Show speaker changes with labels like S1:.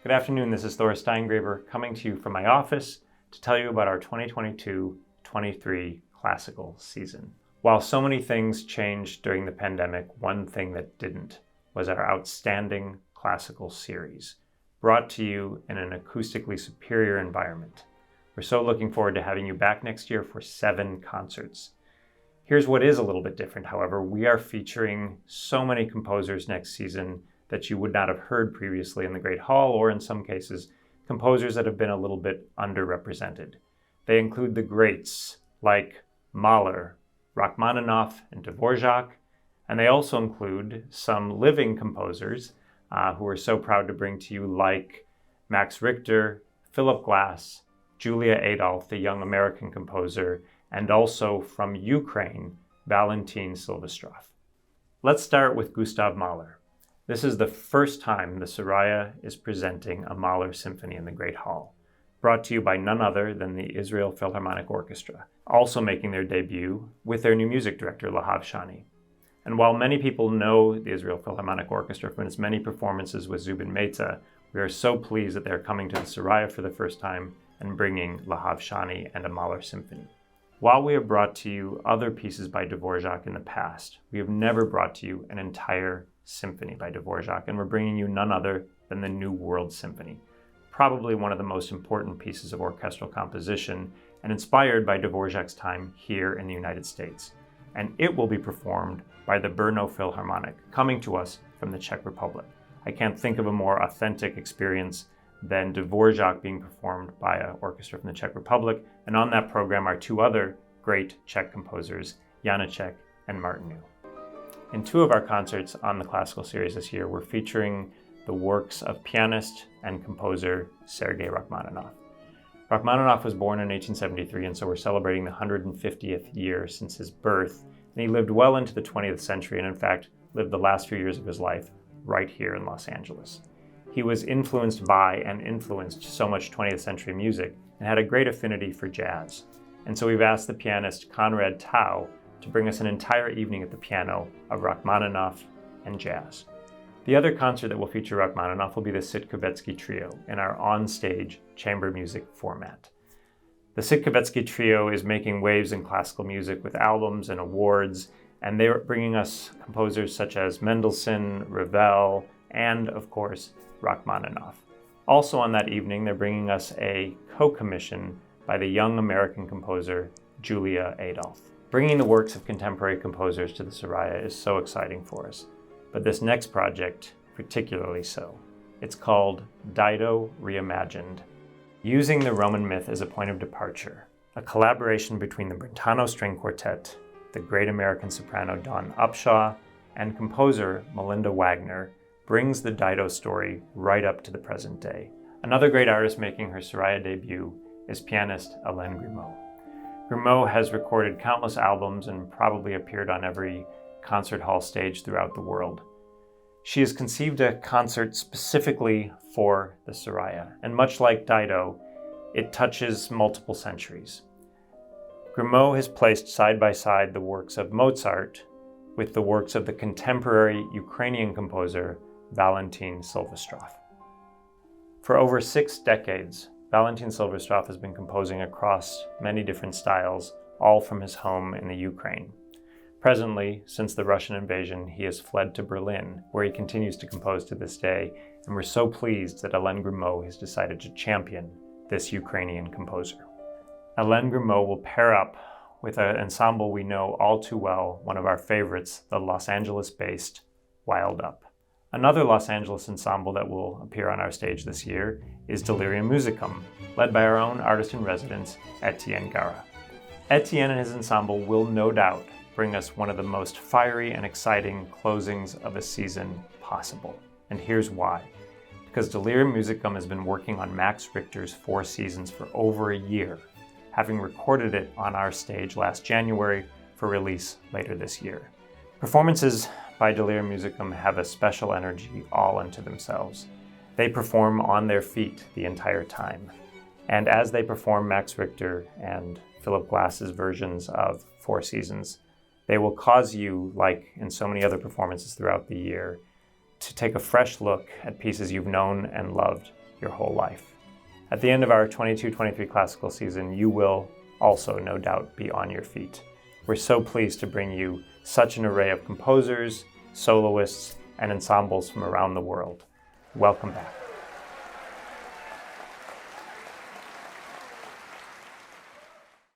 S1: Good afternoon, this is Thor Steingraber coming to you from my office to tell you about our 2022-23 classical season. While so many things changed during the pandemic, one thing that didn't was our outstanding classical series, brought to you in an acoustically superior environment. We're so looking forward to having you back next year for 7 concerts. Here's what is a little bit different, however. We are featuring so many composers next season that you would not have heard previously in the Great Hall, or in some cases, composers that have been a little bit underrepresented. They include the greats like Mahler, Rachmaninoff, and Dvorak, and they also include some living composers who we're so proud to bring to you, like Max Richter, Philip Glass, Julia Adolphe, the young American composer, and also from Ukraine, Valentin Silvestrov. Let's start with Gustav Mahler. This is the first time the Soraya is presenting a Mahler symphony in the Great Hall, brought to you by none other than the Israel Philharmonic Orchestra, also making their debut with their new music director, Lahav Shani. And while many people know the Israel Philharmonic Orchestra from its many performances with Zubin Mehta, we are so pleased that they're coming to the Soraya for the first time and bringing Lahav Shani and a Mahler symphony. While we have brought to you other pieces by Dvorak in the past, we have never brought to you an entire symphony by Dvorak, and we're bringing you none other than the New World Symphony, probably one of the most important pieces of orchestral composition and inspired by Dvorak's time here in the United States. And it will be performed by the Brno Philharmonic, coming to us from the Czech Republic. I can't think of a more authentic experience than Dvorak being performed by an orchestra from the Czech Republic, and on that program are 2 other great Czech composers, Janacek and Martinu. In 2 of our concerts on the classical series this year, we're featuring the works of pianist and composer Sergei Rachmaninoff. Rachmaninoff was born in 1873, and so we're celebrating the 150th year since his birth, and he lived well into the 20th century, and in fact lived the last few years of his life right here in Los Angeles. He was influenced by and influenced so much 20th century music and had a great affinity for jazz. And so we've asked the pianist Conrad Tao to bring us an entire evening at the piano of Rachmaninoff and jazz. The other concert that will feature Rachmaninoff will be the Sitkovetsky Trio in our on-stage chamber music format. The Sitkovetsky Trio is making waves in classical music with albums and awards, and they're bringing us composers such as Mendelssohn, Ravel, and of course, Rachmaninoff. Also on that evening, they're bringing us a co-commission by the young American composer Julia Adolphe. Bringing the works of contemporary composers to the Soraya is so exciting for us, but this next project particularly so. It's called Dido Reimagined, using the Roman myth as a point of departure, a collaboration between the Brentano String Quartet, the great American soprano Dawn Upshaw, and composer Melinda Wagner brings the Dido story right up to the present day. Another great artist making her Soraya debut is pianist Hélène Grimaud. Grimaud has recorded countless albums and probably appeared on every concert hall stage throughout the world. She has conceived a concert specifically for the Soraya, and much like Dido, it touches multiple centuries. Grimaud has placed side by side the works of Mozart with the works of the contemporary Ukrainian composer Valentin Silvestrov. For over 6 decades, Valentin Silvestrov has been composing across many different styles, all from his home in the Ukraine. Presently, since the Russian invasion, he has fled to Berlin, where he continues to compose to this day, and we're so pleased that Hélène Grimaud has decided to champion this Ukrainian composer. Hélène Grimaud will pair up with an ensemble we know all too well, one of our favorites, the Los Angeles-based Wild Up. Another Los Angeles ensemble that will appear on our stage this year is Delirium Musicum, led by our own artist-in-residence, Etienne Gara. Etienne and his ensemble will no doubt bring us one of the most fiery and exciting closings of a season possible. And here's why. Because Delirium Musicum has been working on Max Richter's 4 Seasons for over a year, having recorded it on our stage last January for release later this year. Performances by Delirium Musicum have a special energy all unto themselves. They perform on their feet the entire time. And as they perform Max Richter and Philip Glass's versions of 4 Seasons, they will cause you, like in so many other performances throughout the year, to take a fresh look at pieces you've known and loved your whole life. At the end of our 22-23 classical season, you will also, no doubt, be on your feet. We're so pleased to bring you such an array of composers, soloists, and ensembles from around the world. Welcome back.